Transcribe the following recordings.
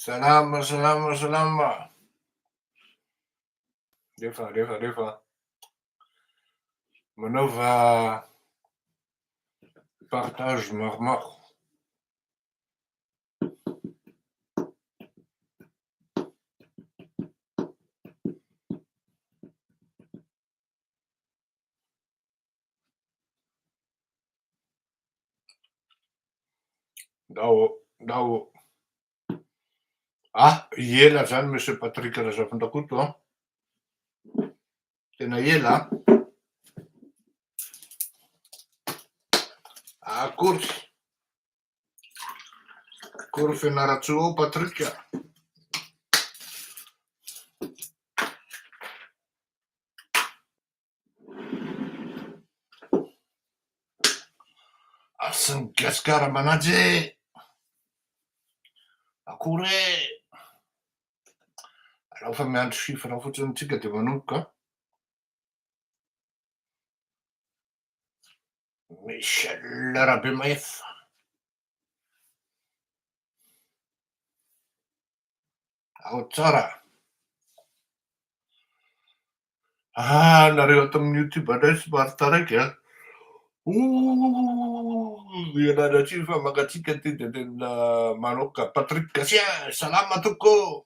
Salama, salama, salama. Rehefa manaova partage maromaro. Dao. Ela zany Monsieur Patrick Razafindrakoto tena ela akory fianaratsoa Patrick. Sy ny gasikara manajy akory raha fa miandry chiffre fotsiny tsika de manomboka Michel Rabemaefa. Ao tsara. Nareo ato amin'ny YouTube indray somary taraiky ianareo fa mangatsika ty de tena manoka Patrick Gatien, salama toko.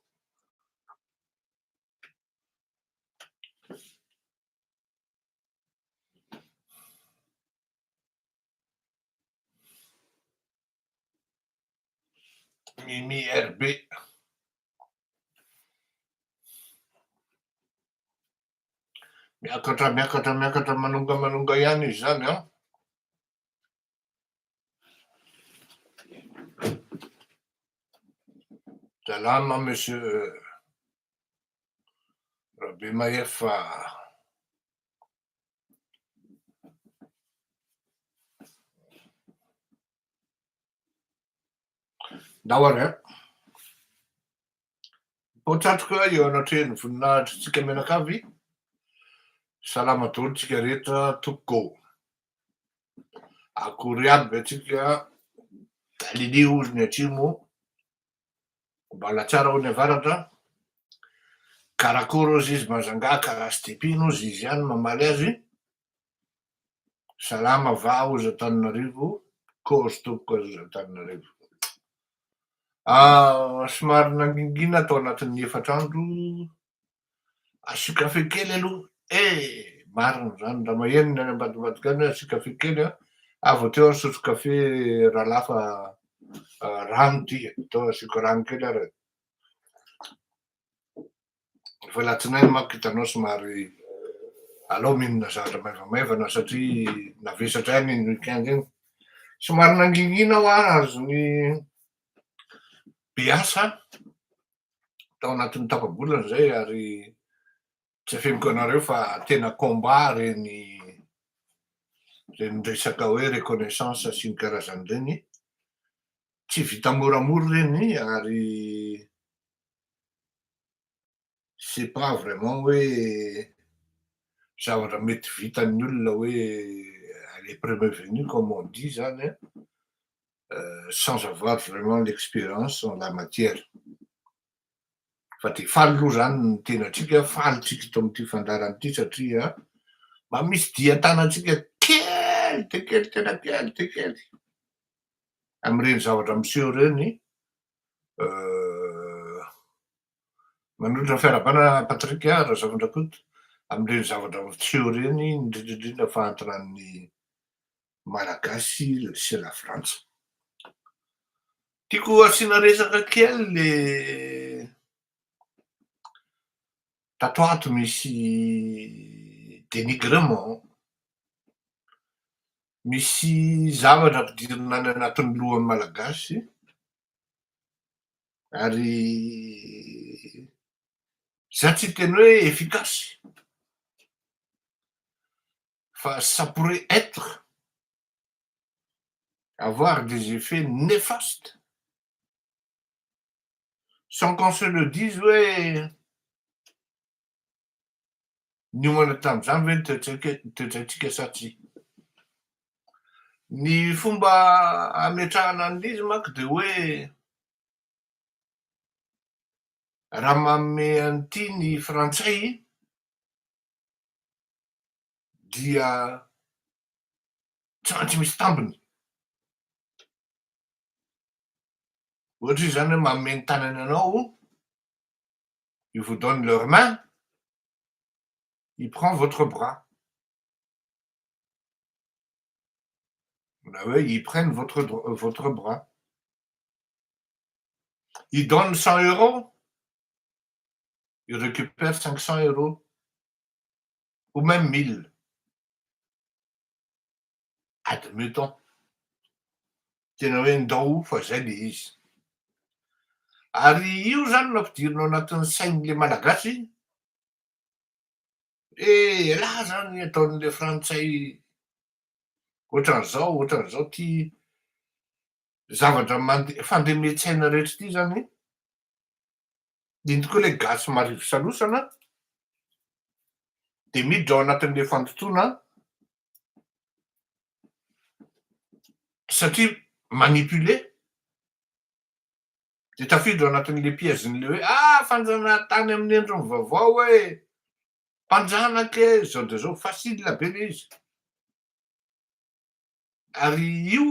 Mimi RB. Miakatra manonga ihany izy zany Salama Monsieur Rabemaefa. Dahoary potratrika eo anatrehany voninahitritsika menakavy. Salama daholo tsika rehetra toko. Akory aby atsika Galileo ozy ny atsimo mbala tsara ho ny avaratra. Karakory ozy izy Majanga Karastipino ozy izy ihany mamaly azy. Salama va ozy Antananarivo kozy toko ozy Antananarivo. Somary nangingina tao anatin'ny efatr'andro asio kafe kely aloha marina zany raha mahenony any ambadimbadika any hoe asio kafe kely avy teo nisotro kafe raha lafa rano ty tao asiako rano kely ary fa latsinainy manko hitanao somary aleo mihinana zavatra maivamaivana satria navesatra ihany iny weekend iny somary nangingina aho azony be asa tao anatin'ny tapabolana zay ary tsy afeniko anareo fa tena combat reny resaka hoe reconnaissance sy ny karazan'ireny tsy vita moramora reny ary c'est pas vraiment hoe zavatra mety vitan'ny olona hoe les premiers venus comme on dit zany sans avoir vraiment l'expérience en la matière. Fa de faly aloha zany ny tenatsika, faly tsika tao amin'ity fandarana ity satria mba misy diantanantsika kely de kely tena kely de kely amin'ireny zavatra miseho reny. Manolotra fiarabana Patrick Razafindrakoto amin'ireny zavatra miseho reny indrindrandrindra fahantonan'ny malagasy sy la frantsa. Tiako asiana resaka kely le tato ato misy dénigrement, misy zavatra ampidirina any anatin'ny lohan'ny malagasy ary za tsy teny hoe efficace fa ça pourrait être avoir des effets néfastes sans qu'on se le dise hoe niomana tamin'izany ve ny toetraitsika sa tsy. Ny fomba ametrahana an'izy manko de hoe Raha manome an'ity ny frantsay dia tsy maintsy misy tambiny. Ohatra izy zany hoe manome ny tanany anao, il vous donne leur main, il prend votre bras. Na hoe ils prennent votre bras. Il donne 100 €, il récupère 500 € ou même 1000. Admettons. Tena hoe ndao fa zay le izy. Ary io zany no ampidirina ao anatin'ny sain'le malagasy, raha zany ataon'le frantsay ohatran'izao ty zavatra fandremetsaina rehetra ty zany, indrindra koa le gasy marivo salosana de miditra ao anatin'le fandotoana satria manipule de tafiditra ao anatin'le piègen'le hoe fanjanahantany amin'ny endriny vaovao hoe mpanjanaka e, zao de zao facile be le izy. Ary io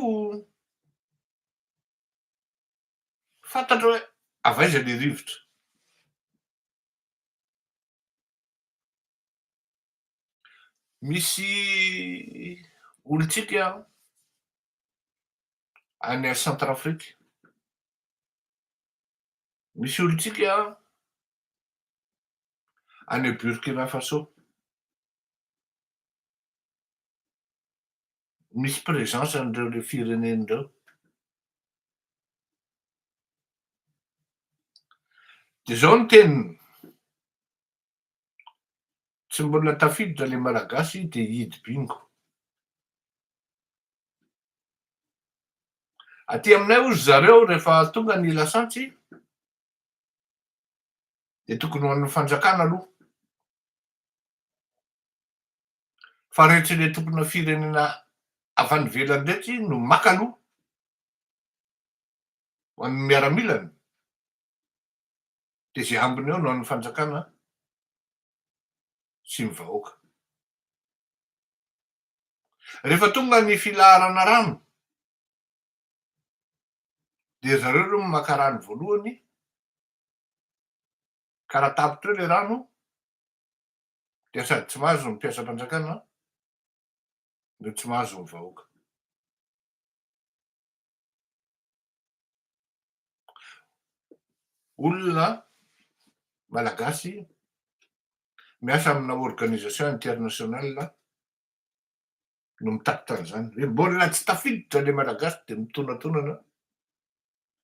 fantatra hoe avaiza le rivotra. Misy olontsika any Centrafrika, misy olontsika any Burkina Faso, misy présence an'ireo le firenen'ireo. De zao ny teniny, tsy mbola tafiditra le malagasy de hidy bingo. Aty aminay ozy zareo rehefa tonga ny lasantsy de tokony ho an'ny fanjakana aloha. Fa rehetra le tompona firenena avy any ivelany rehetra no maka aloha ho an'ny miaramilany, de zay ambiny eo no an'ny fanjakana sy ny vahoaka. Rehefa tonga ny filaharana rano de zareo aloha maka rano voalohany, ka raha tapitra eo le rano de sady tsy mahazo ny mpiasa mpanjakana no tsy mahazo ny vahoaka. Olona malagasy miasa amina organisation internationale no mitakitra an'izany hoe mbola tsy tafiditra le malagasy de mitonatonana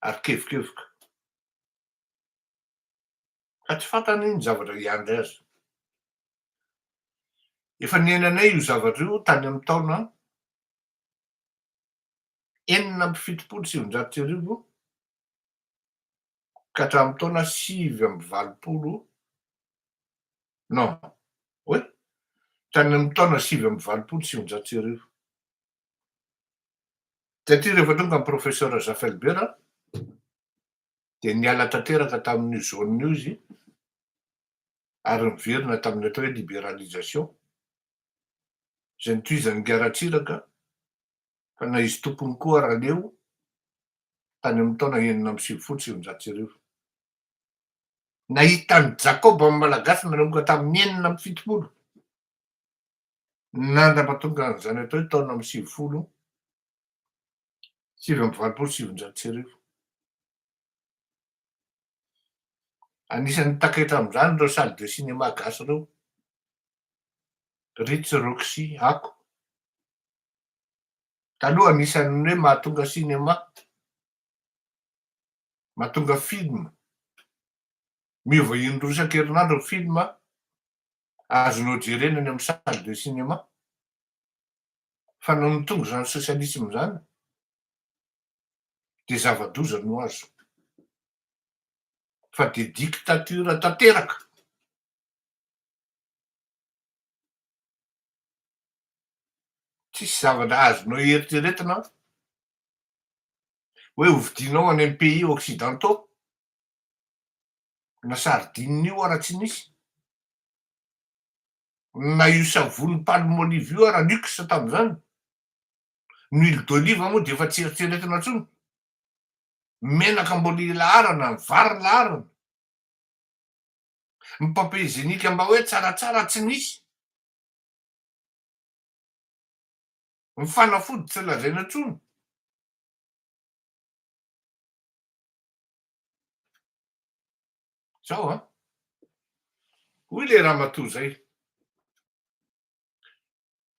ary kevokevoka. Ka tsy fantany iny zavatra hiandry azy. Efa niainanay io zavatra io tany amin'ny taona 1970 ka hatramin'ny taona 1980, non, oe tany amin'ny taona 1980. Satria rehefa tonga ny professeur Jafelbert de niala tanteraka tamin'io zone io izy ary niverina tamin'ny atao hoe libéralisation, zay nitovizan'ny Garatsiraka fa na izy tompony koa Raleo tany amin'ny taona 1970. Nahita ny Jacob amin'ny malagasy nanomboka tamin'ny 1970. Nandra-pahatonga an'izany atao hoe taona 1970. Anisan'ny taketra amin'izany ireo salle de cinéma gasy ireo, Ritz, Roxy, Ako. Taloha anisan'ny hoe mahatonga cinéma, mahatonga film miova indroa isan-kerinandro ny film azonao jerena any amin'ny salle de cinéma. Fa no nitonga zany sosialisma zany de zava-doza no azo. Fa de dictature tanteraka. Tsisy zavatra azonao eritreretina hoe hovidinao any amin'ny pays occidentaux na sardine io ara tsy nisy. Na io savony palmolive io ara nix tam'izany. Huile d'olive moa de efa tsy eritreretina intsony. Menaka ambony laharana, ny vary laharana. Ny papier hygiénique mba hoe tsaratsara tsy nisy. Ny fanafody tsy lazaina intsony. Zao a. Hoy le ramatoa zay.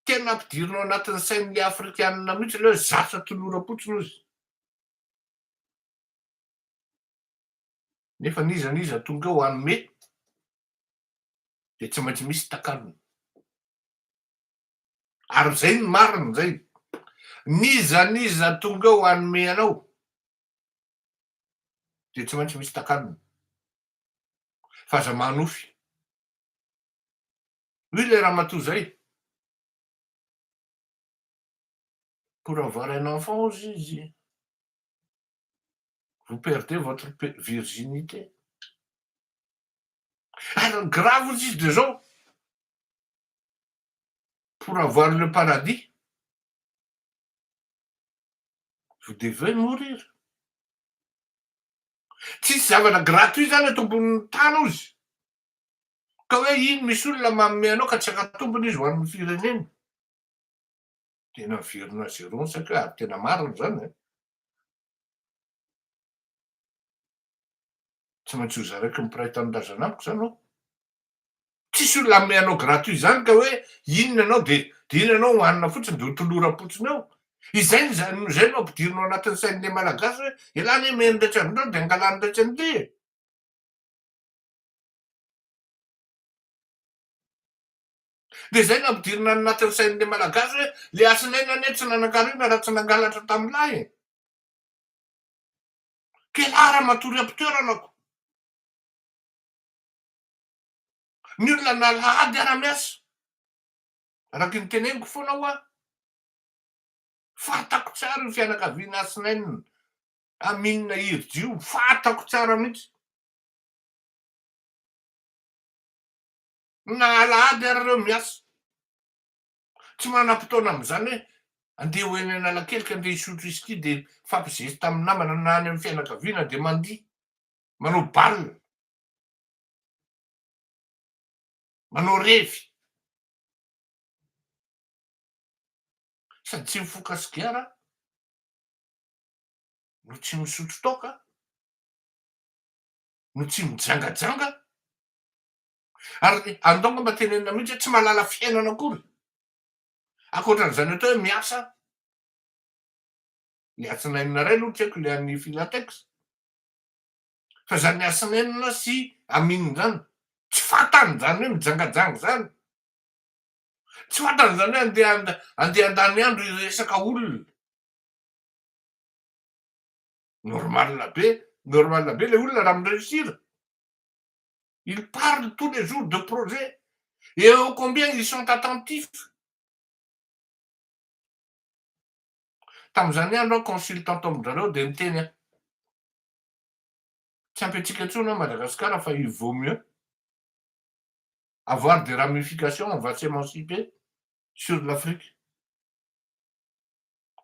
Tena ampidirinao anatin'ny sain'le afrikanina mihitsy le hoe zatra toloram-potsiny ozy. Nefa n'iza tonga eo hanome de tsy maintsy misy takalony. Ary zay ny mariny zay. N'iza tonga eo hanome anao de tsy maintsy misy takalony. Fa aza manofy. Hoy le ramatoa zay. Pour avoir un enfant, Zizi, vous perdez votre virginité. Alors, grave aussi de gens. Pour avoir le paradis, vous devez mourir. Tsisy zavatra gratuit zany atombon'ny tany ozy. Ka hoe iny misy olona manome anao ka tsy hakatombony izy ho an'ny firenena. Tena miverina zéro saky hoe ary tena marina zany. Tsy maintsy ho zaraiky mipiray tanindrazana amiko zany ao. Tsisy olona manome anao gratuit zany ka hoe inona anao de iny anao hohanina fotsiny de ho tolora-potsiny eo. Izay no ampidirinao anatin'ny sain'le malagasy hoe elany e menindretra andreo de angalany rehetra an'ity. De zay no ampidirina anatin'ny sain'le malagasy hoe le asinaina ane tsy nanan-karena raha tsy nangalatra tamin'lahy. Ke lara matory am-pitoeranako. Ny olona nalahady ara-miasa. Araky ny teneniko foana hoa. Fantako tsara io fianakaviana asinainina. Aminina Irdio, fantako tsara mihitsy. Nalahady arareo miasa. Tsy manam-potoana am'izany hoe andeha ho eny Analakely andeha hisotro whisky de fampizesy tamin'ny namana na any amin'ny fianakaviana de mandihy. Manao baolina. Manao revy. Sady tsy mifoka sigara no tsy misotro toaka no tsy mijangajanga. Ary andao mba tenenina mihitsy hoe tsy mahalala fiainana akory. Ankoatran'izany atao hoe miasa. Le asinainina ray aloha tsy haiko le an'ny Filatex. Fa zany asinainina sy aminina zany. Tsy fantan'izany hoe mijangajanga zany. Tsy fantan'izany hoe andeha handany andro iresaka olona. Normal be le olona raha mi-réussir. Ils parlent tous les jours de projets. Et combien ils sont attentifs. Tamin'izany andro consultant amindreo de niteny tsy ampitsika intsony Madagasikara fa il vaut mieux avoir des ramifications, on va s'émanciper sur l'Afrique.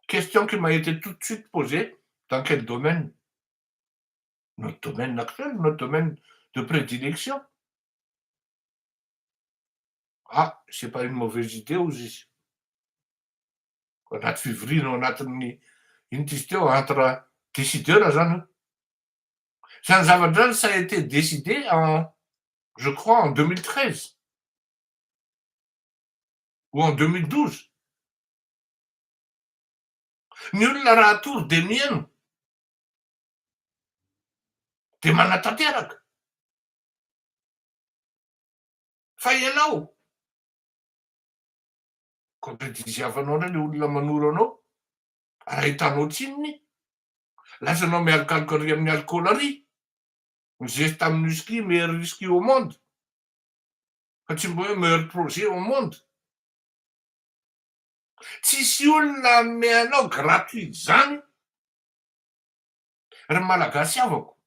Question qui m'a été tout de suite posée, dans quel domaine? Notre domaine actuel, notre domaine de prédilection. Ah, c'est pas une mauvaise idée aussi. Anaty fivoriana ao anatin'ny ino izy teo entre décideurs zany. Zany zavatra zany ça a été décidé je crois en 2013 ou en 2012. Ny olona raha atory de mihaino de manatanteraka. Fa ianao compétisiavanao ndray le olona manoro anao, raha hitanao tsinony, lasanao mialokaloka ary amin'ny alcool ary. Mizesy tamin'ny whisky, meilleur whisky au monde. Fa tsy mbo hoe meilleur projet au monde. Tsisy olona hanome anao gratuit zany. Ry malagasy avako.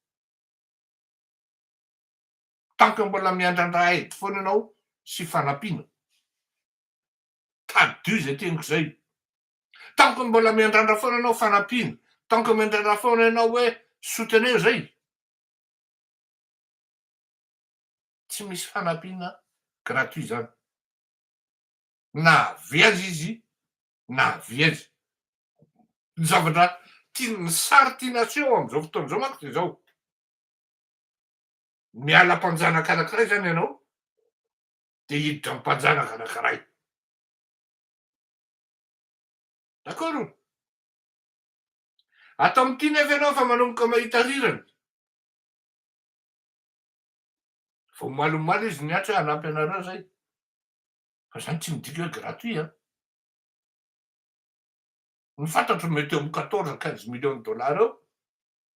Tant que mbola miandrandra ety foana ianao sy fanampiana. Tady zay teniko zay. Tant que mbola miandrandra foana ianao fanampiana, tant que miandrandra foana ianao hoe soutenir zay. Tsy misy fanampiana gratuit zany. Na viazy izy, na viazy. Ny zavatra ny sary tiana aseho am'izao fotoana zao manko de zao. Miala mpanjanaka anankiray zany ianao, de hiditra am'mpanjanaka anankiray. D'accord? Atao am'ty nefa ianao fa manomboka mahita rirany. Vao malomalo izy niatra hoe hanampy anareo zay. Fa zany tsy midika hoe gratuit an. Ny fantatro mety eo am'14 15 millions de dollars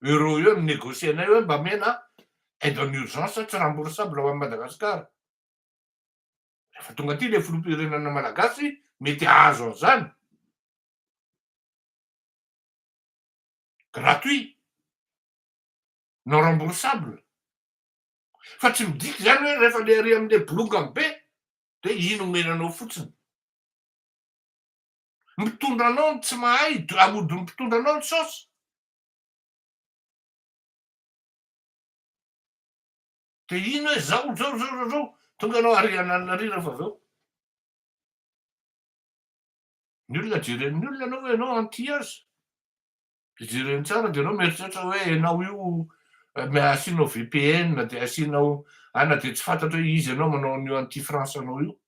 euro eo négocienay hoe mba mena aide en urgence tsy remboursable ho an'i Madagasikara. Rehefa tonga aty le filoham-pirenena malagasy mety hahazo an'izany. Gratuit, non remboursable. Fa tsy midika zany hoe rehefa le ary am'le bolongany be de ino omenanao fotsiny. Mitondra anao tsy mahay amodiny mpitondra anao ny saosy. De ino hoe zao tonga anao ariana rira fa zao. Ny olona jeren'ny olona anao hoe ianao anti azy. Jereny tsara de anao mieritreritra hoe ianao io asianao VPN de asianao ana de tsy fantatra hoe izy ianao manao an'io anti France anao io.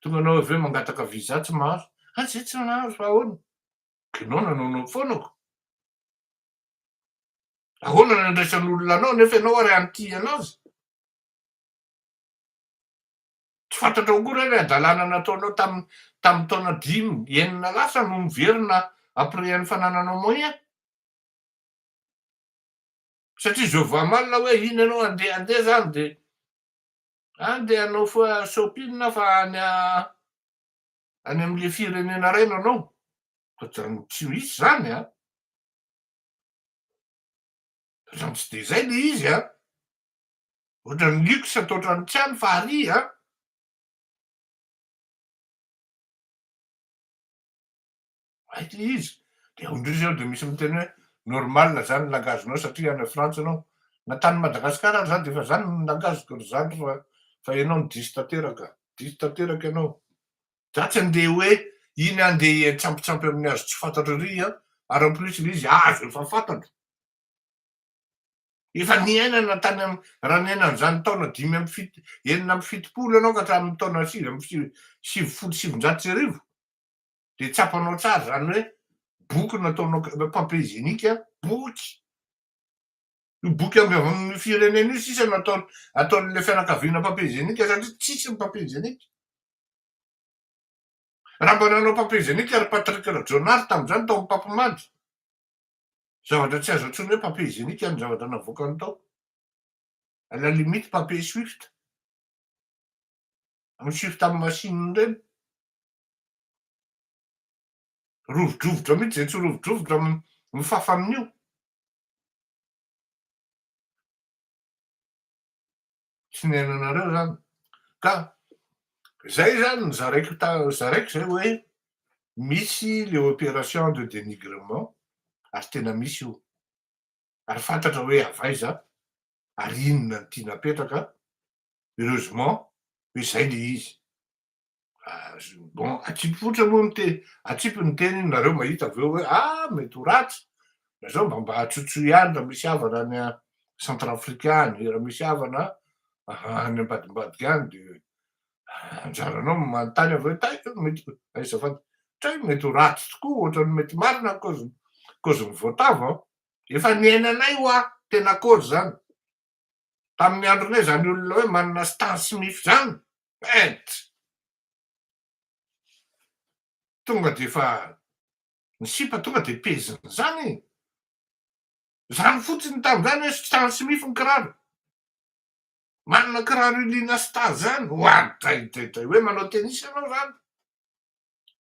Tonga anao avy eo mangataka visa tsy mahazo. Zay tsy nahazo fa ahoana? Ianao nanaonao foanako. Ahoana nandraisan'olona anao nefa ianao ary anti anazy? Tsy fantatrao akory hoe adalàna nataonao tamy taona 5 lasa no miverina après ny fanananao moyen. Satria je vois mal hoe iny ianao andeha zany de andeha hanao fa shopping fa any am'le firenena reny anao. Tsy misy zany an. Zany tsy de zay le izy an. Ohatran'ny luxe atao ohatran'ny tsy hany fa arỳ an. Ay le izy. De indrisy ao de misy miteny hoe normal zany langage-nao satria any Frantsa anao. Na tany Madagasikara ary zany de efa zany ny langaziko ry zany fa ianao ny diso tanteraka. Diso tanteraka ianao. Za tsy andeha hoe iny andeha tsampitsampy amin'ny hazo tsy fantatro ery an, ary en plus le izy hazo efa fantatro. Efa niainana tany raha niainan'izany taona 9 ianao ka hatramin'ny taona 7 de tsapanao tsara zany hoe boky nataonao papier hygiénique boky. Io boky avy amin'ny firenena io sisa ataon'le fianakaviana papier hygiénique satria tsisy ny papier hygiénique. Raha mba nanao papier hygiénique ary Patrick Rajonary tam'izany tao amin'ny Papimady. Zavatra tsy azo antsoina hoe papier hygiénique ny zavatra navoakany tao. À la limite papier Swift. Amin'ny Swift amin'ny machine reny. Rovidrovitra mihitsy zay tsy rovidrovitra mifafa amin'io. Tsy niainanareo zany. Ka zay zany zaraiko zay hoe misy le opération de dénigrement ary tena misy io. Ary fantatra hoe avaiza ary inona no tiana apetraka. Heureusement hoe zay le izy. Bon atsipofotra moa atsipy ny teny nareo mahita avy eo hoe mety ho ratsy. Zao mba hatsotsoy ihany raha misy havana any Centrafrika any, raha misy havana any ambadimbadiky any de anjaranao manontany avy eo taika mety azafady tray mety ho ratsy tokoa ohatran'ny mety marina cause voatavo. Efa niainanay hoa tena cause zany. Tamin'ny andronay zany olona hoe manana Stan Smith zany tonga de efa ny sipa tonga de peziny zany. Zany fotsiny tam'zany hoe Stan Smith ny kiraro. Manana kiraro ilina Stas zany hoadraidray hoe manao tenisy ianao zany.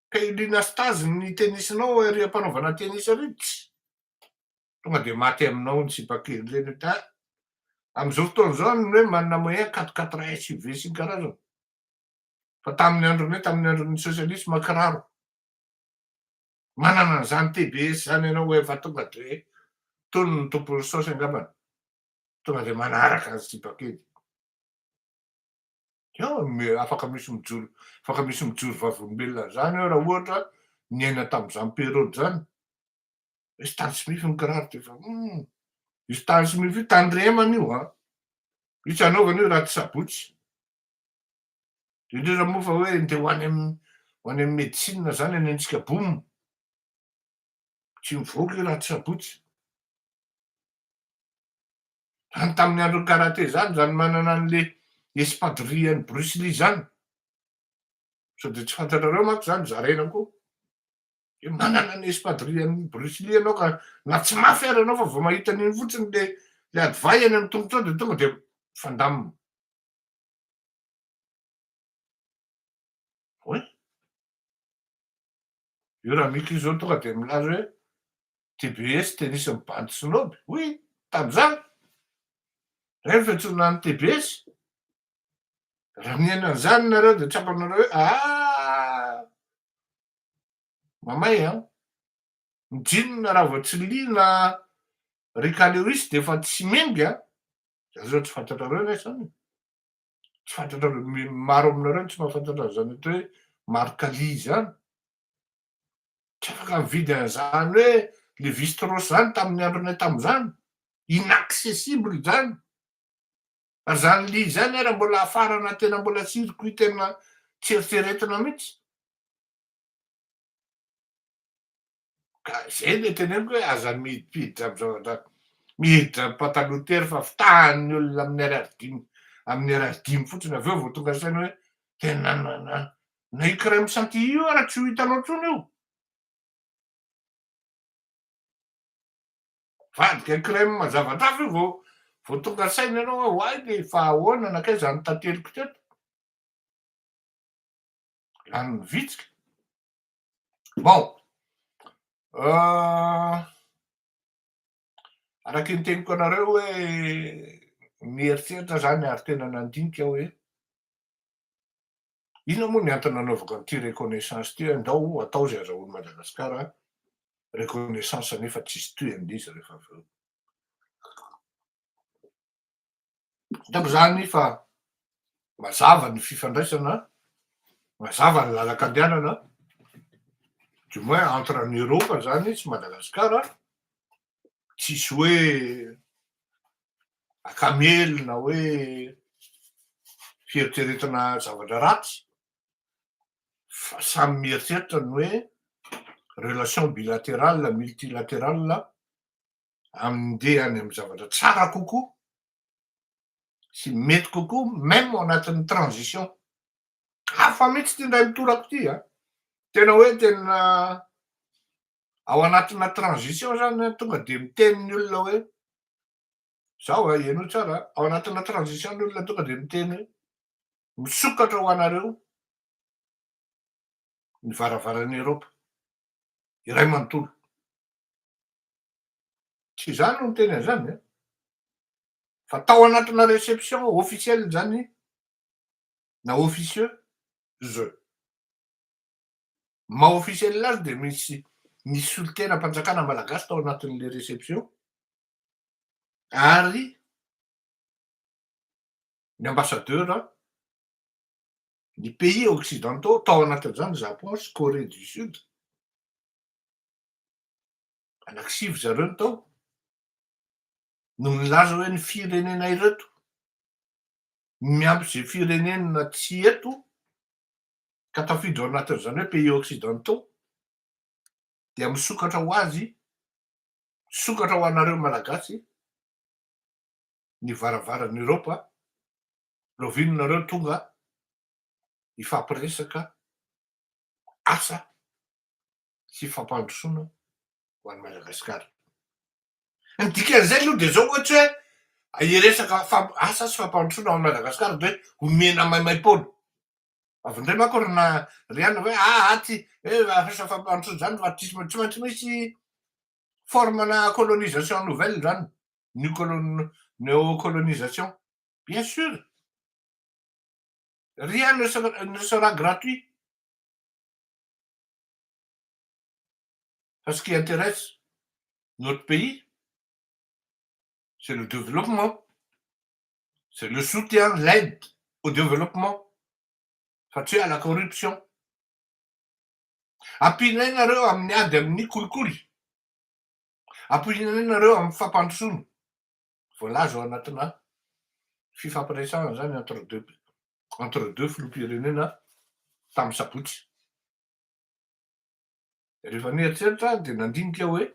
Ka ilina Stas ny tenisinao ery ampanaovana tenisy ary tonga de maty aminao ny sipa kely reny. Am'izao fotoana zao ny hoe manana moyen 4-4 SUV sy ny karazany. Fa tamin'ny andron'ny sosialisma kiraro. Manana an'izany TBS zany ianao hoe efa tonga de tony ny tompon'ny saosy angambany. Tonga de manaraka azy sy bakedy. Afaka misy mijoro vavolombelona zany eo raha ohatra niaina tamin'izany période zany. Hoe Stan Smith ny kiraro de fa io Stan Smith io tandremana io a. Io tsy anaovana io raha tsy sabotsy. Indrindra moa fa hoe ndeha ho any amin'ny médecine zany anentsika boum. Tsy mivoaka io raha tsy sabotsy. Any tamin'ny andron'ny karaté zany manana an'le espadrillen'ny Bruce Lee zany. Sao de tsy fantatrareo manko zany zarena koa. Manana ny espadrillen'ny Bruce Lee ianao ka na tsy mafy ary ianao fa vao mahita an'iny fotsiny le adivay eny amin'ny tongotra ao de tonga de fandamina. Oe. Io raha mika io zao tonga de milaza hoe TBS tenisy bandy sinoby. Oui, tam'izany. Zay ny fiantsoana ny TBS. Raha miaina an'izany nareo de tsapanareo hoe mamay a. Ny jeans raha vao tsy liana Rica Lewis de efa tsy mengy a. Zay zao tsy fantatrareo nesany. Tsy fantatrareo maro aminareo tsy mahafantatra an'izany hoe marque Lee zany. Tsy afaka mividy an'izany hoe Levi Strauss zany tamin'ny andronay tamin'izany. Inaccessible zany. Ary zany Lee zany raha mbola afarana tena mbola circuit tena tsy eritreretina mihitsy. Ka zay le teneniko hoe aza miditra am'zavatra miditra pataloha tery fa fitahan'ny olona amin'ny ariary dimy fotsiny aveo vao tonga saina hoe tena na io crème chantilly io ara tsy ho hitanao intsony io. Vadika crème mazavatra hafa io vao tonga saina ianao hoe hoay le fa ahoana anakay zany tateliko teto. Lany vitsika. Bon. Araky ny teniko anareo hoe mieritreritra zany ary tena nandinika hoe inona moa ny antony nanaovako an'ity reconnaissance ty andao atao zay azahoan'i Madagasikara reconnaissance nefa tsisy tohiny izy rehefa aveo. Hitako zany fa mazava ny fifandraisana, mazava ny lalan-kandehanana, du moins entre en Europe zany sy Madagasikara. Tsisy hoe akamely na hoe fieritreretana zavatra ratsy. Fa samy mieritreritra ny hoe relation bilatérale, multilatérale amin'ndeha any amin'ny zavatra tsara kokoa sy mety kokoa même ao anatin'ny transition. Hafa mihitsy ty ndray mitorako ty a. Tena hoe tena ao anatina transition zany tonga de miteny ny olona hoe zao a ianao tsara. Ao anatina transition ny olona tonga de miteny hoe misokatra ho anareo ny varavaran'ny Eropa iray manontolo. Tsy zany no miteny an'izany a. Fa tao anatina réception officielle zany na officieux jeu. Maha officiel azy de misy solon-tena-panjakana malagasy tao anatin'le réception ary ny ambassadeur ny pays occidentaux tao anatin'izany Japon sy Corée du Sud. Anankisivy zareo ny tao no nilaza hoe ny firenena ireto miampy zay firenena tsy eto ka tafiditra ao anatin'izany hoe pays occidentaux dia misokatra ho azy, misokatra ho anareo malagasy ny varavaran'ny Eropa. Rovinonareo tonga ifampiresaka asa sy fampandrosoana ho an'ny Madagasikara. Ny dikan'izay aloha de zao ohatra hoe hiresaka asa sy fampandrosoana ao an'ny Madagasikara de omena maimaimpona. Avy indray manko ry anona hoe ty resaka fampandrosoana zany fa tsy maintsy misy formana colonisation nouvelle zany. néocolonisation. Bien sûr, rien ne sera gratuit. Parce ce qui intéresse notre pays, c'est le développement, c'est le soutien, l'aide au développement, face à la corruption. Ampinainareo amin'ny ady amin'ny kolikoly. Ampinainareo amin'ny fampandrosoana. Voalaza ao anatina fifampiresahana zany entre deux filoham-pirenena tamin'ny sabotsy. Rehefa nieritreritra dia nandinika hoe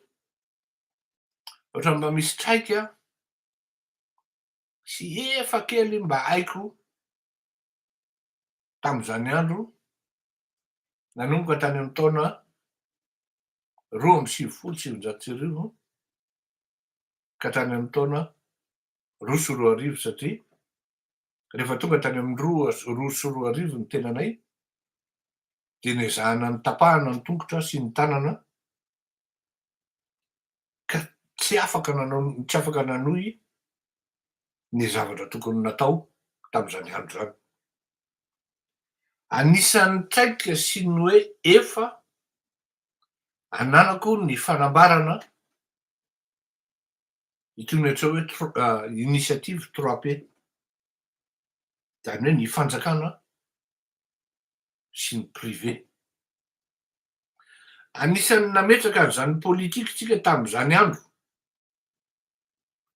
ohatra mba misy traika sy efa kely mba haiko tamin'izany andro nanomboka tany amin'ny taona 2017 ka tany amin'ny taona 2022 satria rehefa tonga tany amin'ny 2022 ny tenanay dia niezahana nitapahana ny tongotra sy ny tanana ka tsy afaka nanohy ny zavatra tokony natao tamin'izany andro zany. Anisan'ny traika sy ny hoe efa ananako ny fanambarana itony atao hoe initiative 3P, zany hoe ny fanjakana sy ny privé. Anisan'ny nametraka an'izany politika tsika tamin'izany andro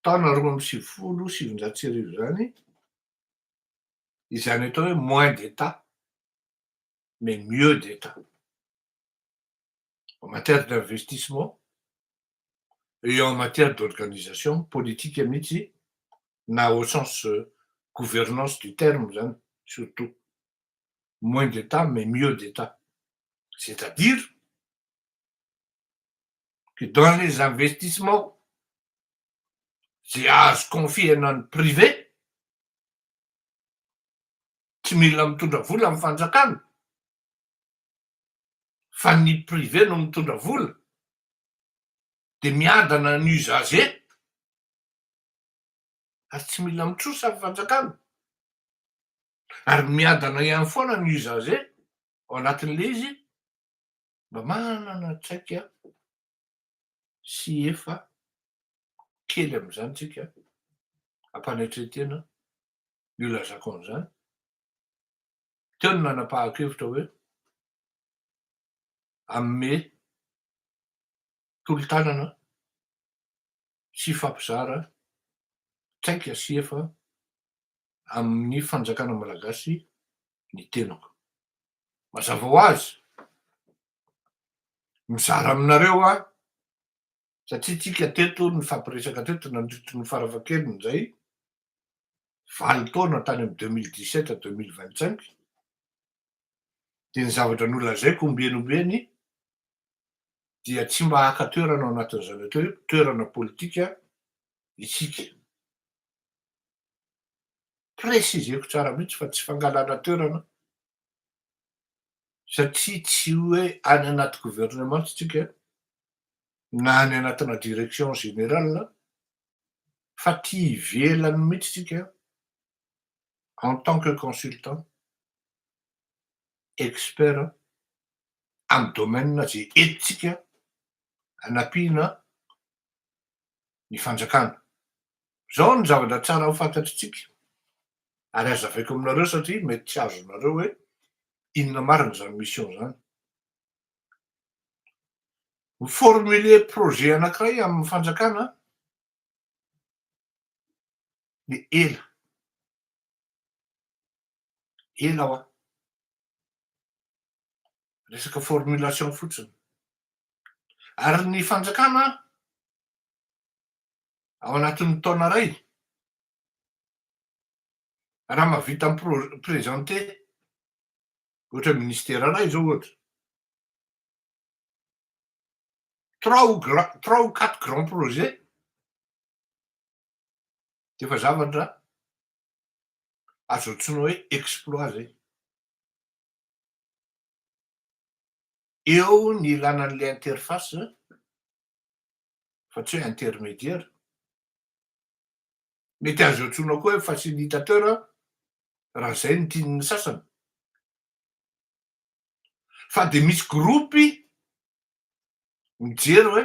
taona 2017 zany, izany atao hoe moins d'état mais mieux d'état en matière d'investissement et en matière d'organisation politique mihitsy na au sens gouvernance du terme zany surtout. Moins d'état mais mieux d'état. C'est-à-dire que dans les investissements zay azo confiena ny privé tsy mila mitondra vola amin'ny fanjakana fa ny privé no mitondra vola dia miadana ny usager ary tsy mila mitrosa amin'ny fanjakana ary miadana ihany foana ny usager ao anatin'le izy mba manana traika sy efa kely amin'izany tsika ampanetretena ny ilazako an'izany. Teo no nanapahakevitra hoe hanome tolo-tanana sy fampizara traika sy efa amin'ny fanjakana malagasy ny tenako. Mazava ho azy, mizara aminareo aho satria tsika teto ny fampiresaka teto nandritry ny farafahakeliny zay 8 taona tany amin'ny 2017-2025 dia ny zavatra nolazaiko ombenombeny dia tsy mba haka toerana ao anatin'izany atao hoe toerana politika isika. Presizeko tsara mihitsy fa tsy fangalana toerana satria tsy hoe any anaty gouvernement tsika na any anatina direction générale fa tia ivelany mihitsy tsika en tant que consultant expert amin'ny domaine zay entitsika hanampiana ny fanjakana. Zao ny zavatra tsara ho fantatritsika ary hazavaiko aminareo satria mety tsy azonareo hoe inona marina zany mission zany. Miformuler projet anankiray amin'ny fanjakana dia ela ho aho. Resaka formulation fotsiny. Ary ny fanjakana ao anatin'ny taona iray raha mahavita présenter ohatra ministera iray zao ohatra 3 ou 4 grands projets dia efa zavatra azo antsoina hoe exploit zay. Eo ny ilana an'ilay interface fa tsy hoe intermédiaire Mety azo antsoina koa hoe facilitateur raha zay no tian'ny sasany. Fa de misy gropy mijery hoe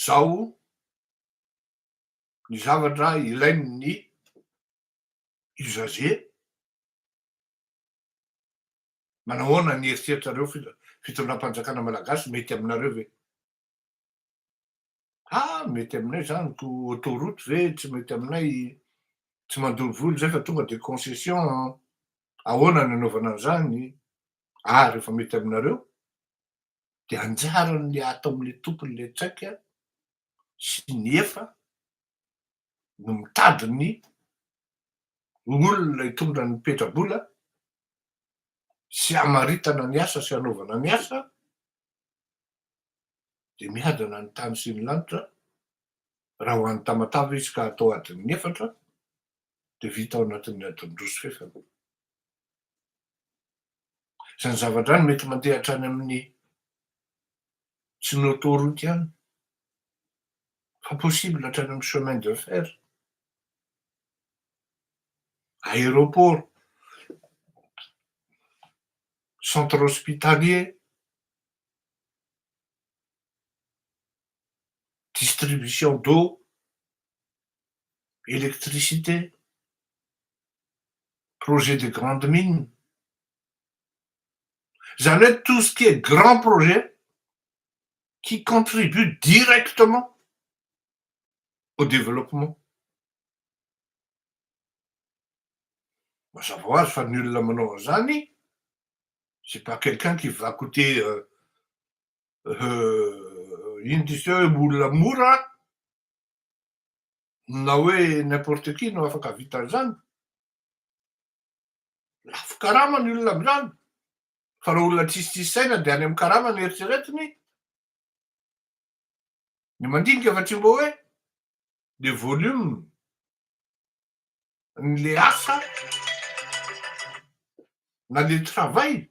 zao ny zavatra ilain'ny usager. Manao ahoana ny eritreritrareo fitondram-panjakana malagasy mety aminareo ve? Mety aminay zany ko autoroute ve tsy mety aminay, tsy mandoro vola zay fa tonga de concession. Ahoana ny anaovana an'zany? Rehefa mety aminareo de anjaran'le atao am'le tompon'le tsaika sy ny efa no mitady ny olona hitondra ny petrabola sy hamaritana ny asa sy hanaovana ny asa, de miadana ny tany sy ny lanitra. Raha ho an'ny Tamatave izy ka atao adiny 4 de vita ao anatin'ny adiny 2 sy fefany. Zany zavatra any mety mandeha hatrany amin'ny tsy ny autoroute ihany, fa possible hatrany amin'ny chemin de fer, aéroport, centre hospitalier, distribution d'eau, électricité, projet de grande mine. Zany hoe tout ce qui est grand projet qui contribue directement au développement. Mazava ho azy fa ny olona manao an'zany, c'est pas quelqu'un qui va coûter ino diso hoe olona mora na hoe n'importe qui no afaka vita an'zany. Lafo karama ny olona am'zany. Fa raha olona tsisitsisy saina de any amin'ny karama ny eritreretiny. Ny mandinika fa tsy mbo hoe le volume n'le asa na le travail.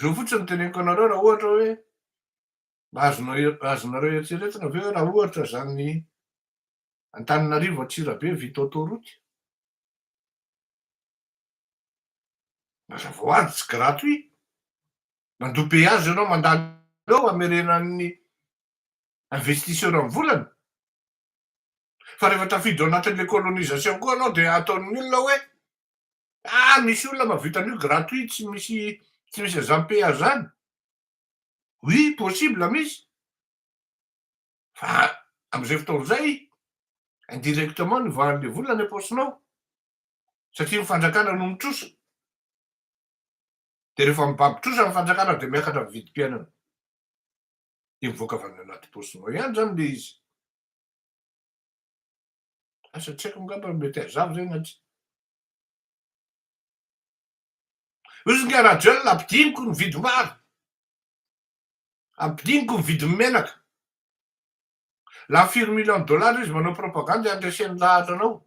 Zao fotsiny no teneniko anareo raha ohatra hoe azonareo eritreretina ve hoe raha ohatra zany Antananarivo Antsirabe vita autoroute, mazava ho azy tsy gratuit. Mandoa péage ianao mandalo eo hamerenan'ny investisseur amin'ny volany. Fa rehefa tafidy ao anatin'le colonisation koa anao de ataon'ny olona hoe misy olona mahavita an'io gratuit, tsy misy azany péage zany. Oui, possible misy. Fa am'zay fotoana zay indirectement nivoahan'le vola ny am-paosinao satria ny fanjakana no mitrosa. De rehefa mibampitrosa ny fanjakana de miakatra amin'ny vidim-piainana. De mivoaka avy any anaty paosinao ihany zany le izy. Asa tsy haiko angamba mety hazava zay na tsy. Ozy nge radiol ampidiniko ny vidy maro, ampidiniko ny vidiny menaka. La firy million $, izy manao propagande andreseny lahatra anao,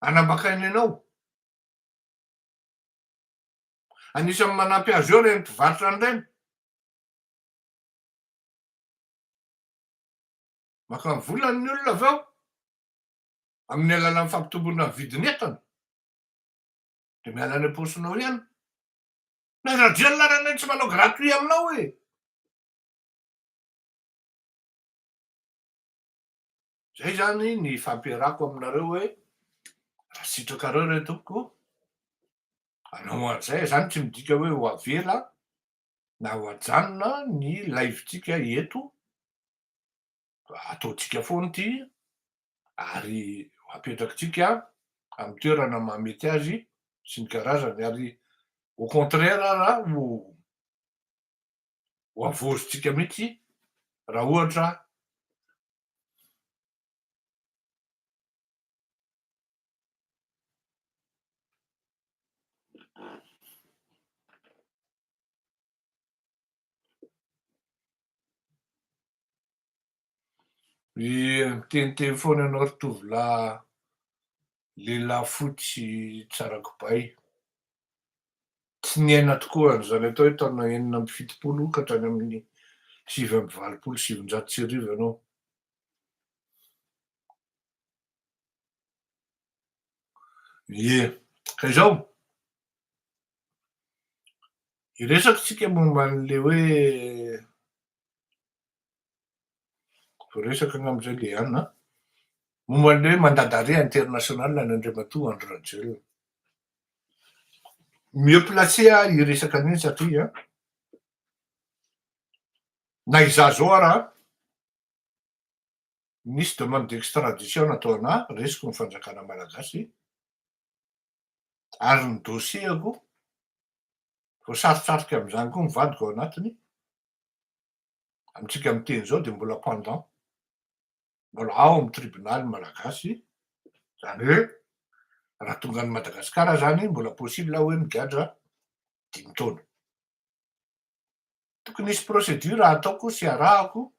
anambakainy anao. Anisan'ny manampy azy eo reny mpivarotra an'ireny. Maka ny volany ny olona avy ao amin'ny alalan'ny fampitombona ny vidin'entana de miala any am-paosinao ihany. Na radiol reny tsy manao gratuit aminao e. Zay zany ny fampiarahako aminareo hoe raha sitrakareo re tompoko, anao an'zay zany tsy midika hoe ho avela na ho ajanona ny live-tsika eto. Ataotsika foana ity ary apetrakitsika amin'ny toerana mahamety azy sy ny karazany, ary au contraire raha ho avozotsika mihitsy raha ohatra miteniteny foana ianao ry tovolahy lehilahy fotsy tsara kibay. Tsy niaina tokoa an'izany atao hoe taona 17 ka hatrany amin'ny 7,7 anao. Ie, ka izao iresakitsika momba an'le hoe voaresaka angamb'zay le any a, momba an'le hoe mandady hare international n'Andriamatoa Andry Rajoelina. Mieux placé hiresaka an'iny satria na izaho zao ara nisy demande d'extradition natao anahy, resiko ny fanjakana malagasy ary ny dosieako voasarotsarika am'zany koa ny vadiko ao anatiny, amintsika miteny zao de mbola pendant, mbola ao amy tribunaly malagasy, zany hoe raha tonga any Madagasikara zany mbola possible hoe migadra 5 taona. Tokony hisy procédure ataoko sy arahako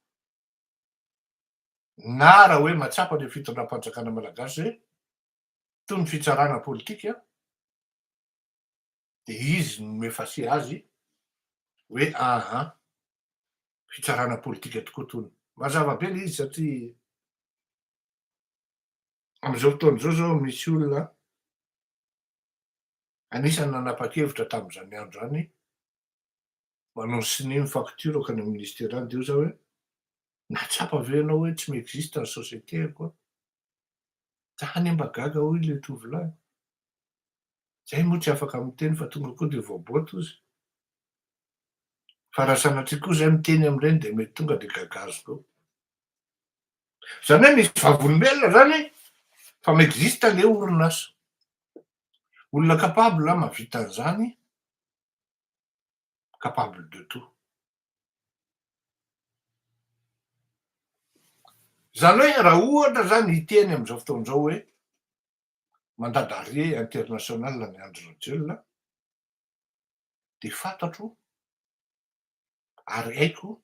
na raha hoe matsapa le fitondram-panjakana malagasy hoe toy ny fitsarana politika de izy no mefasy azy hoe aha fitsarana politika tokoa tony. Mazava be le izy satria am'izao fotoana zao misy olona anisany nanapa-kevitra tam'zany andro zany manao signer ny facture ka ny ministera any de io zao hoe natsapa ve anao hoe tsy miexiste ny société koa? Tany mba gaga hoy le tovolahy. Zay moa tsy afaka miteny fa tonga koa de voaboato izy. Fa raha sanatria koa zay miteny am'ireny de mety tonga de gagazo koa. Zany hoe misy vavolombelona zany fa miexiste le orinasa. Olona capable mahavita an'zany, capable de tout. Zany hoe raha ohatra zany hiteny am'zao fotoana zao hoe mandady hare international ny Andry Rajoelina de fantatro ary haiko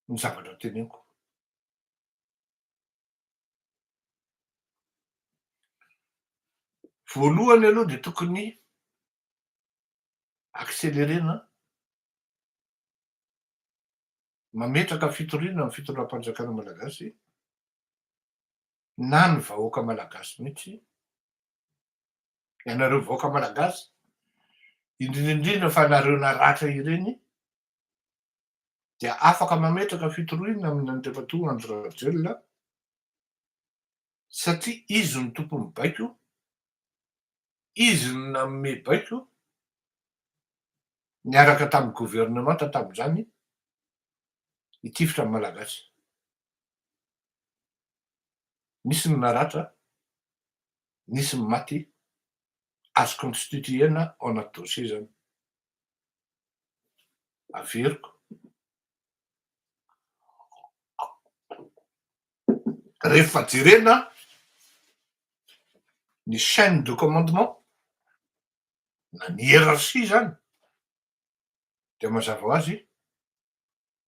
ny zavatra teneniko. Voalohany aloha de tokony accélérena mametraka fitoriana ny fitondram-panjakana malagasy na ny vahoaka malagasy mihitsy, ianareo vahoaka malagasy indrindraindrindra fa nareo naratra ireny dia afaka mametraka fitoriana amin'Andriamatoa Andry Rajoelina satria izy no tompony baiko, izy no nanome baiko, niaraka tamin'ny gouvernemanta tam'zany hitifitra ny malagasy. Nisy ny naratra, nisy ny maty, azo constituena ao anaty dossier zany. Averiko. Rehefa jerena ny chaîne de commandement na ny hiérarchie zany de mazava hoazy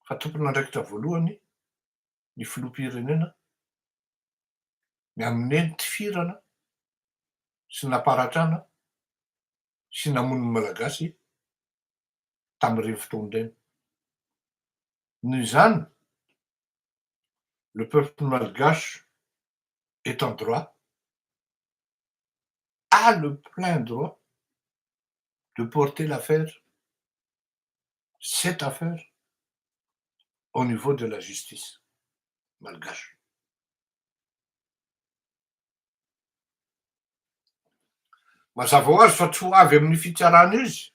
fa tompon'andraikitra voalohany ny filoham-pirenena ny amin'ny tifirana sy naparatrana sy namono ny malagasy tamin'ireny fotoana ireny. Noho izany le peuple malgache est en droit, a le plein droit de porter l'affaire, cette affaire, au niveau de la justice malgache. Mazava hoazy fa tsy ho avy amin'ny fitsarana izy.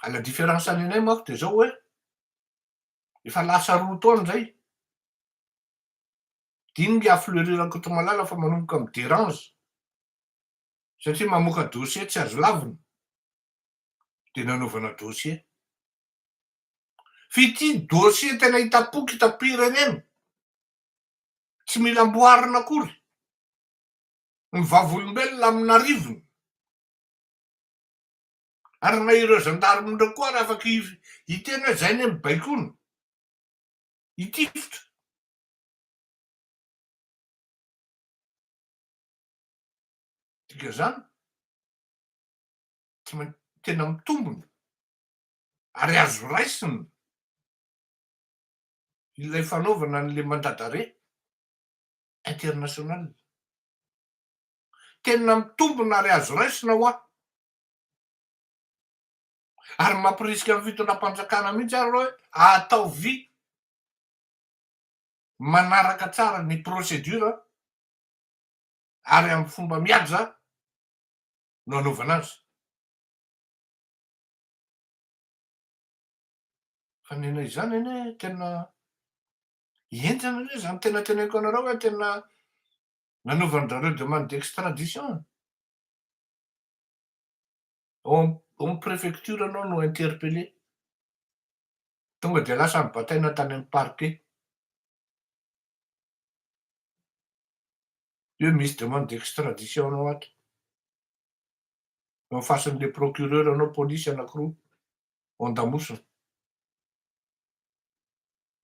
À la différence anay manko de zao hoe efa lasa roa taona zay. Dino ny afleurirako eto malala fa manomboka amy dérange satria mamoaka dossier tsy azo lavina de nanaovana dossier. F'ity dossier tena hitapoky hitapirenena tsy mila amboarina akory. Ny vavolombelona amin'arivony. Ary na ireo gendarme koa raha afaka hiteny hoe zay ny baikony hitifitra. Dika zany tena mitombona ary azo raisiny ilay fanaovana an'le mandadare international. Tena mitombona ary azo raisina ho aho. Ary mampirisika amin'ny fitondram-panjakana mihitsy ary hoe atao vy manaraka tsara ny procédure ary amin'ny fomba mihaja no anaovana azy. Fa nena izany anie tena hienjana anie zany tena teneniko anareo hoe tena nanaovan'zareo demande d'extradition. Ao amin'ny préfecture anao no interpellé. Tonga de lasa mibataina tany amin'ny parquet. Hoe misy demande d'extradition anao ato. En facen'le procureur anao polisy anankiroa ao an-damosina.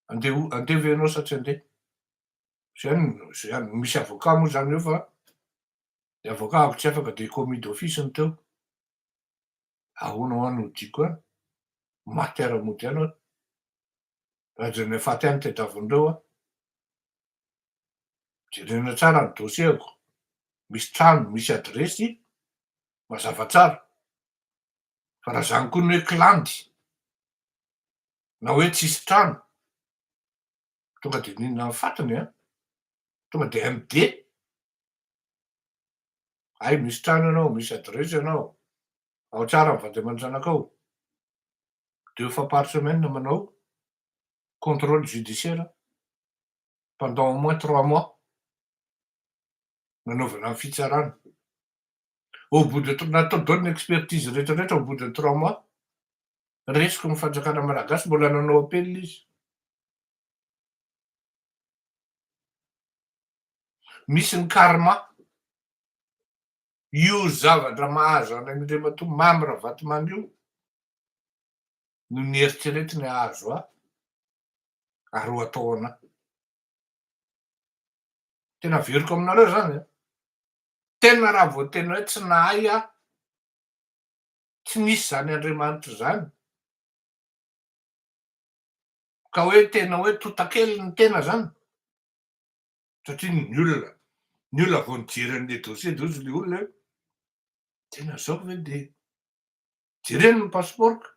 Andeha ve ianao sa tsy andeha? Zany misy avocat moa zany eo fa le avocat tsy afaka de commis d'office-ny teo. Ahoana ho any hodiko any? Maty-ara-mody any aho. Raha de nefaty any tadiavindreo aho. Jerena tsara ny dossierko. Misy trano, misy adresy, mazava tsara. Fa raha zany koa ny hoe kilandy na hoe tsisy trano, tonga de ninona ny fatiny a? Tonga de MD. Ay misy trano ianao, misy adresy ianao, ao tsara mivady aman-janakao. 2 fois par semaine manao contrôle judiciaire pendant au moins 3 mois. Nanaovana ny fitsarana. Au bout de natao daholo ny expertise rehetrarehetra au bout de 3 mois. Resiko ny fanjakana malagasy mbola nanao appel izy. Misy ny karma. Io zavatra mahazo any Andriamatoa mamy Ravatomanga io no nieritreretiny ahazo ahy ary ho atao anahy. Tena averiko aminareo zany a. Tena raha vao tena hoe tsy nahay aho, tsy nisy zany Andriamanitra zany, ka hoe tena hoe totakely ny tena zany. Satria ny olona vao nijery an'le dossier de ozy le olona hoe tena zao ve de jereny ny passeportko.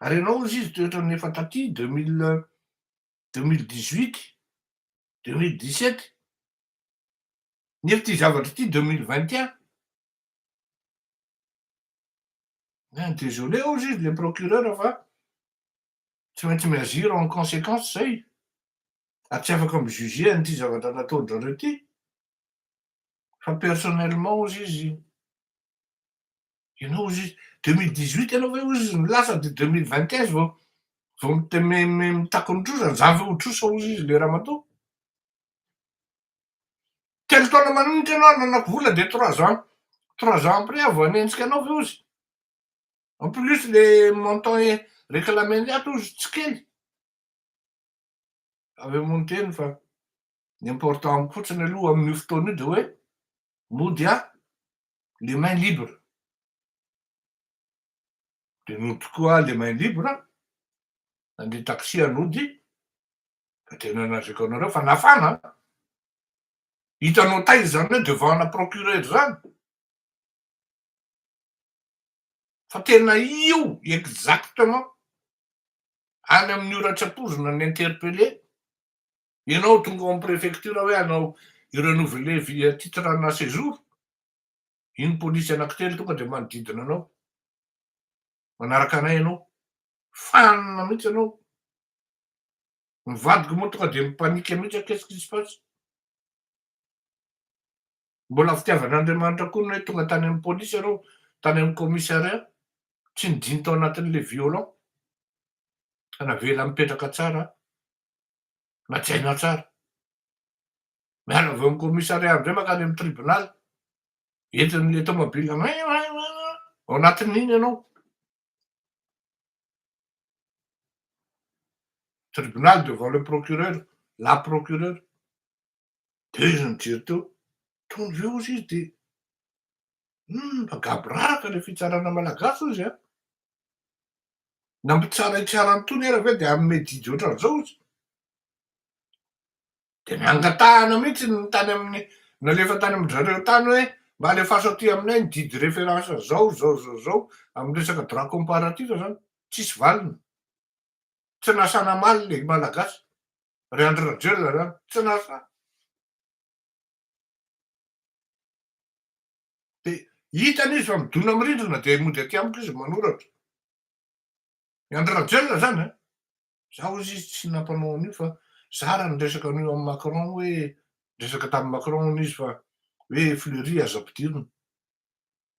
Ary ianao ozy izy toetra nefa taty 2018, 2017. Nefa ty zavatra ty 2021. Désolé ozy izy le procureur fa tsy maintsy miaziro en conséquence zay. Ary tsy afaka mijuger an'ity zavatra nataon'zareo ty. Fa personnellement ozy izy, ianao ozy izy 2018 ianao ve ozy izy nilasa de 2021 izy vao mitako ny trosa, zavy ho trosa ozy izy le ramatoa. 3 taona maninitra ianao nanako vola de 3 ans après vao hanenjika anao ve ozy. En plus le montant réclamé ato ozy tsy kely. Avy amin'ny teny fa ny important fotsiny aloha amin'io fotoana io de hoe mody aho les mains libres. De nody koa les mains libres, nandeha taxi hanody, ka tena nazako anareo fa nafana. Hitanao taiza zany hoe devant ana procureur zany. Fa tena io exactement any amin'ny oratsam-pozona ny interpellé. Ianao tonga ao amin'ny préfecture hoe hanao renouveler via titre ana séjour. Iny polisy anankitelo tonga de manodidina anao. Manaraka anay ianao. Fanina mihitsy ianao. Ny vadiko moa tonga de mipanika mihitsy qu'est-ce qui se passe. Mbola fitiavan'Andriamanitra koa ny hoe tonga tany amin'ny polisy ianao, tany amin'ny commissariat, tsy nidiny tao anatin'le violent. Ka navela mipetraka tsara, najaina tsara. Miala avy amin'ny commissariat am'zay makany amin'ny tribunal, entin'le tomobile ao anatin'iny ianao. Tribunal devant le procureur, la procureur. De izy mijery teo, tondro eo ozy izy de Magaboraraka le fitsarana malagasy izy a. Nampitsaraitsarany tony ara ve de am'me didy ohatran'izao izy. De nangatahana mihitsy ny tany amin'ny nalefa tany amin-drareo tany hoe mba alefaso aty aminay ny didy référence zao amy resaka droit comparatif zany, tsisy valiny. Tsy nasana maly le malagasy, ry Andry Rajoelina zany, tsy nasa. De hitany izy fa midona amy rindrina de mody aty amiko izy manoratra. I Andry Rajoelina zany a, zaho izy tsy nampanao an'io fa zara ny resaka an'io amy Macron hoe resaka tamy Macron izy fa hoe Fleury azo ampidirina.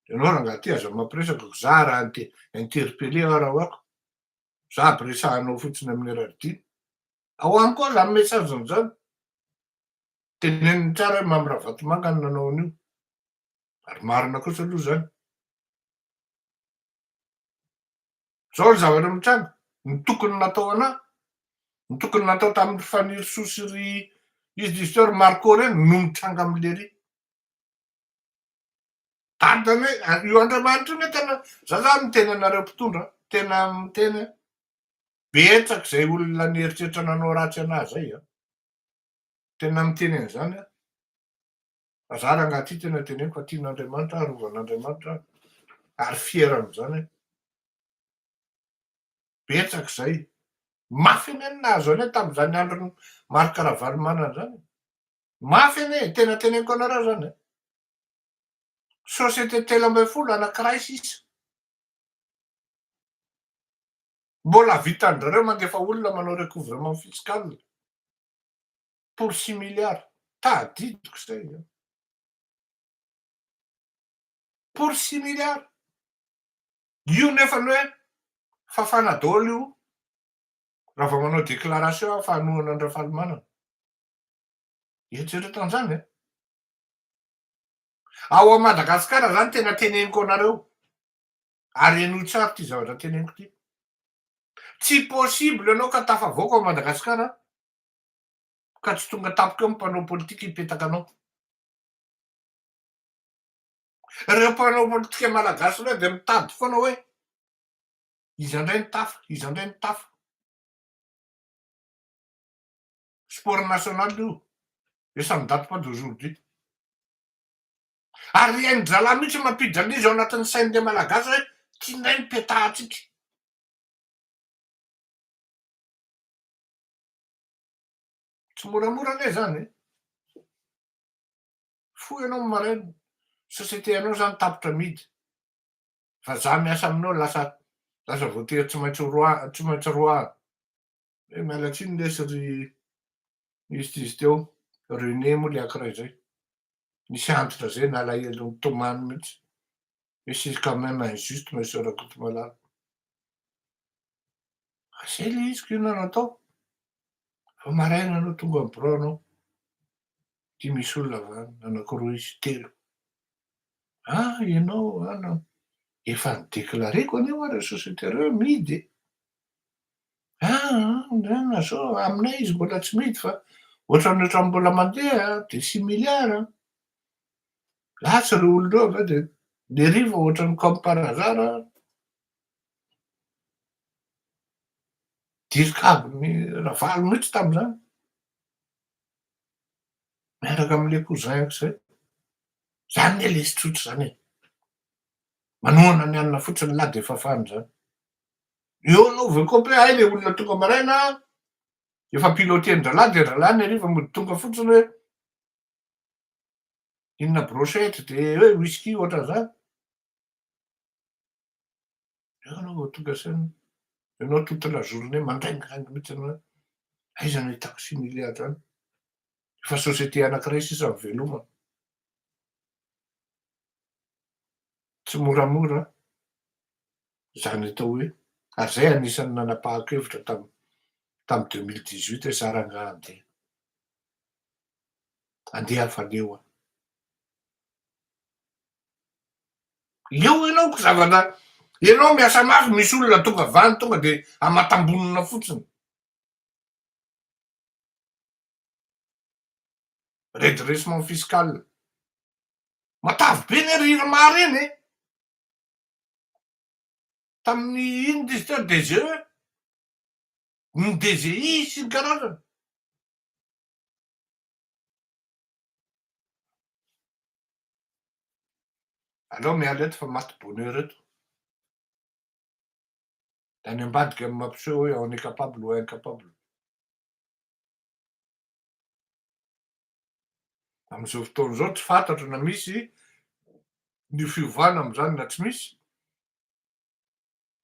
Ianao rangaha ty aza mampiresaka za raha interpellé raha hoako. Za aby resahanao fotsiny amin'ny RRD. Ao amiko ao zany message zany. Teneniny tsara hoe Mamy Ravatomanga no nanao an'io. Ary marina kosa aloha zany. Zao ny zavatra mitranga, ny tokony natao anahy, ny tokony natao tamin'ny faniry sosy ry izy Marco reny no mitranga am'lery. Tantany hoe io Andriamanitra io tena za miteny anareo mpitondra, tena miteny betsaka zay olona nieritreritra nanao ratsy anahy zay a. Tena miteny an'izany a. Fa za rangaha ty tena teneniko fa tian'Andriamanitra aho, rovan'Andriamanitra ary fiera am'zany. Betsaka zay. Mafy ane ny nahazo anay tam'zany androny Marc Ravalomanana zany. Mafy ane, tena teneniko anareo zany. Société telo amby folo anankiray sisa. Mbola vitan'ndrareo mandefa olona manao recouvrement fiscal pour 6 milliards. Tadidiko zay. Pour 6 milliards. Io nefany hoe fafana daholo io. Raha vao manao déclaration fanohana ny Ravalomanana. Eritrereto an'izany e. Ao a Madagasikara zany tena teneniko anareo. Ary eno tsara ty zavatra teneniko ty. Tsy possible ianao ka tafavoaka ao Madagasikara ka tsy tonga tampoka eo ny mpanao politika hipetaka anao. Reo mpanao politika malagasy reo de mitady foana hoe iza indray ny tafa, iza indray ny tafa. Sport national io, et ça ne date pas d'aujourd'hui. Ary hainy zalahy mihitsy mampiditra an'izy ao anatin'ny sain'le malagasy hoe tianay ny petahantsika. Tsy moramora ane zany e. Fo ianao maraina, société anao zany tapitra midy. Fa za miasa aminao lasa voatery tsy maintsy roa. Hoe miala tsiny lesy ry izy teo, René moa le ankiray zay. Nisy antitra zay nalahelo nitomany mihitsy. Hoe c'est quand même injuste monsieur Rakotomalala. Zay le izy ko io nanatao. Fa maraina anao tonga amy birao anao. Ty misy olona avy any anankiroa izy, telo. Ianao ana efa nidéclareko anio ary société reo midy e. So aminay izy mbola tsy midy fa ohatran'ny mbola mandeha de 6 milliards. Latsy reo olonareo avy eo de riva ohatran'ny comme par hasard dirikabon'ny Ravalo mihitsy tam'izany. Miaraka am'le cousin-ko zay. Zany ne lesy tsotra zany e. Manohana ny anona fotsiny la de fafana zany. Eo anao voakoa hoe le olona tonga maraina efa piloten'dralahy de dralahy ny hariva mody tonga fotsiny hoe inona brochette de hoe whisky ohatran'izany. Eo anao vao tonga saina. Ianao toute la journée mandraingirangy mihitsy anao hoe aiza no ahitako 6 milliards zany. Efa société anankiray sisa mivelomana. Tsy moramora zany atao hoe ary zay anisan'ny nanapahako-hevitra tamy 2018 hoe za rangaha andeha hafaneo aho. Eo ianao ko zavatra ianao miasa mafy misy olona tonga avy any tonga de amatambonina fotsiny. Redressement fiscal. matavy be ny rirama reny e. Tamin'ny ino dizy teo DGE hoe ny DGI sy ny karazany. Aleo miala eto fa maty bonheur eto. Da ny ambadika amy mampiseho hoe on est capable ou incapable. Am'izao fotoana zao tsy fantatro na misy ny fiovana am'zany na tsy misy.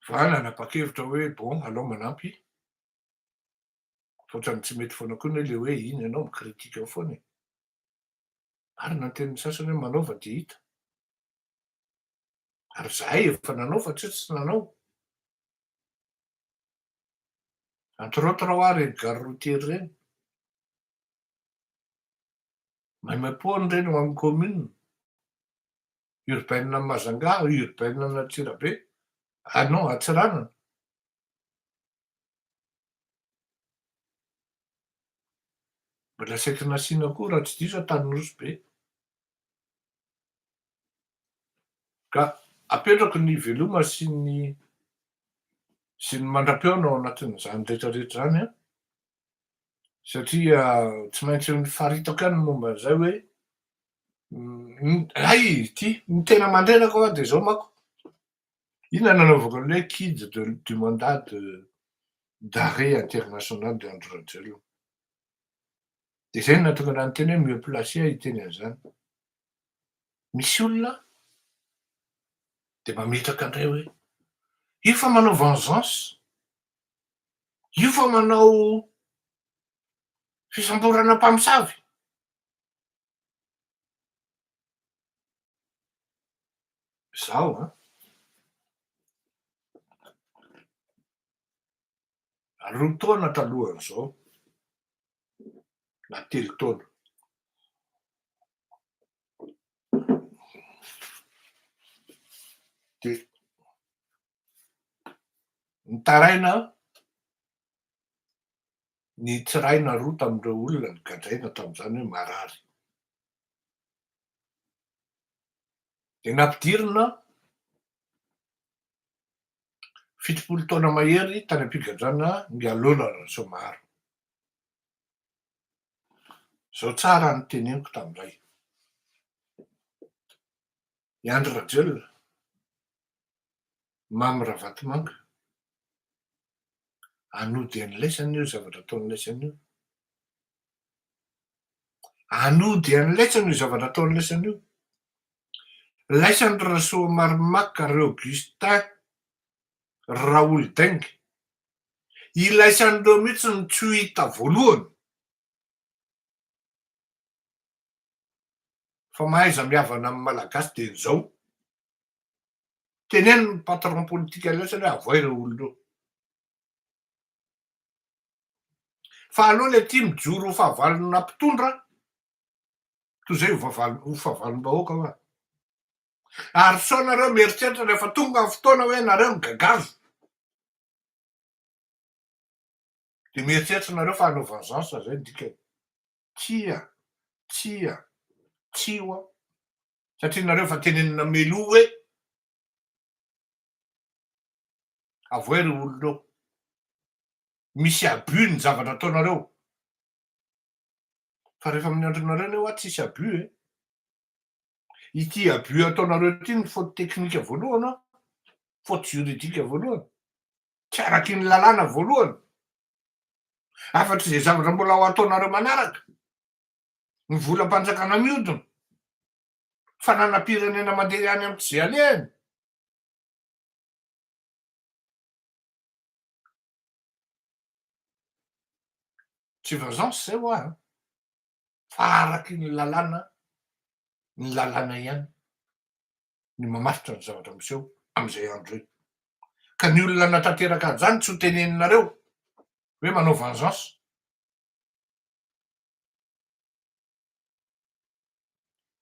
Fa nanapa-kevitra hoe bon alao manampy. Fotrany tsy mety foana koa le hoe iny ianao mikritika foana e. Marina ny tenin'ny sasany hoe manaova de hita. Ary zahay efa nanao fa tsy tsy nanao. Entre autres ao reny gare routière reny. Maimaimpony reny ho amin'ny commune. Urbaine Mazanga, urbaine Antsirabe. Ah non, Atsiranana. Mbola saiky nasiana koa raha tsy diso Taninosibe. Ka apetrako ny veloma sy ny mandra-peona ao anatin'izany rehetrarehetra zany a. Satria tsy maintsy mifaritako ihany momba an'izay hoe ay ity ny tena mandrenako a de zao manko. Inona nanaovako an'ilay guide du mandat d'arrêt international de Andry Rajoelina. De zay nahatonga anahy niteny hoe mieux placé hiteny an'izany. Misy olona de mametraka andray hoe io fa manao vengeance, io fa manao fisamborana mpamosavy. Zaho a roa taona talohan'izao na telo taona. De nitaraina ny tsiraina roa tamin'ireo olona nigadraina tamin'izany hoe marary. De nampidirina 70 taona mahery tany am-pigadrana Ngalona Ransomaro. Zao tsara ny teneniko tamin'izay. I Andry Rajoelina, Mamy Ravatomanga, anody an'laisany io zavatra ataon'ny laisany io. Anody an'laisany io zavatra ataon'ny laisany io. Laisany Rasoamaromaka Augustin Raoul Deng. Ilaisan'ireo mihitsy ny tsy ho hita voalohany. Fa mahaiza mihavana amin'ny malagasy de zao. Teneny ny patron politika laisany hoe avoay ireo olona reo. Fa aloha le ty mijoro ho fahavalona mpitondra, toy izay ho fahavalom-bahoaka hoa. Ary sao nareo mieritreritra rehefa tonga ny fotoana hoe nareo ny gagazo. De mieritreritra nareo fa hanao vengeance zay dikany. Tsia hoa. Satria nareo fa tenenina meloa hoe avoay ireo olona reo. Misy abus ny zavatra ataonareo. Fa rehefa amin'ny andronareo anie hoa tsisy abus e. Ity abus ataonareo ity ny faute teknika voalohany, faute juridika voalohany, tsy araky ny lalàna voalohany. Afatr'izay zavatra mbola ho ataonareo manaraka. Ny volam-panjakana mihodina, fananam-pirenena mandeha any amin'ny tsy alehany. Tsy vengeance zay hoa, fa araky ny lalàna ihany ny mamaritra ny zavatra miseho am'izay andro io. Ka ny olona natanteraka an'izany tsy ho teneninareo hoe manao vengeance.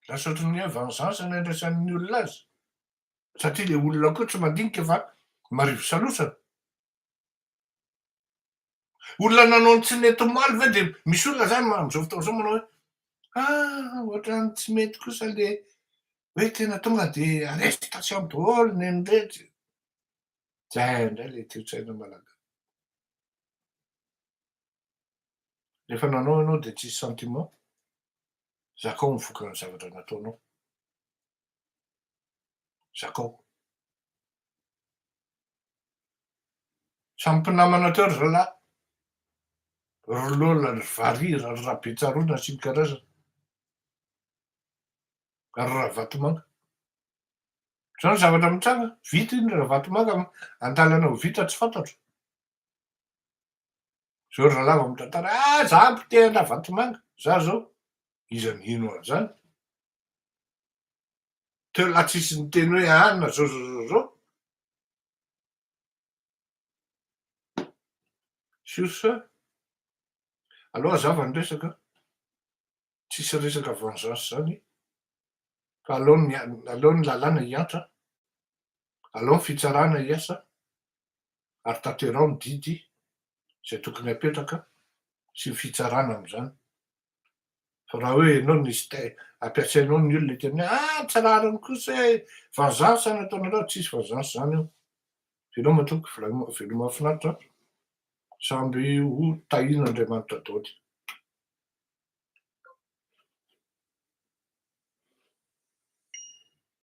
Lasa ohatran'ny hoe vengeance no andraisan'ny olona azy. Satria le olona koa tsy mandinika fa marivo salosana. Olona nanao ny tsy mety omaly ve de misy olona zany am'izao fotoana zao manao hoe ohatrany tsy mety kosa le hoe tena tonga de arrestation daholo ny rehetra. Zay indray le toe-tsaina malagasy. Rehefa nanao ianao de tsisy sentiment, zakao ny vokan'ny zavatra nataonao. Zakao. Samy mpinamana teo ry zalahy. Ry Lola, ry Vary, ry Rabetsaroana sy ny karazany. Ary Ravatomanga. Zao ny zavatra mitranga, vita iny Ravatomanga, an-dàlana ho vita tsy fantatro. Zao ry zalahy vao mitantara, za mpite an-Ravatomanga, za zao. Iza ino an'zany? Teo la tsisy niteny hoe na zao. Sur ce, aleo azava ny resaka, tsisy resaka vengeance zany, fa aleo ny lalàna hiantra, aleo ny fitsarana hiasa, ary tanterao ny didy zay tokony hapetraka sy ny fitsarana am'zany. Fa raha hoe ianao nisy ampiasainao ny olona teny hoe tsy rariny kosa hoe vengeance nataonareo, tsisy vengeance zany io. Ianao matoky veloma mahafinaritra, samby ho tahian'Andriamanitra daholo.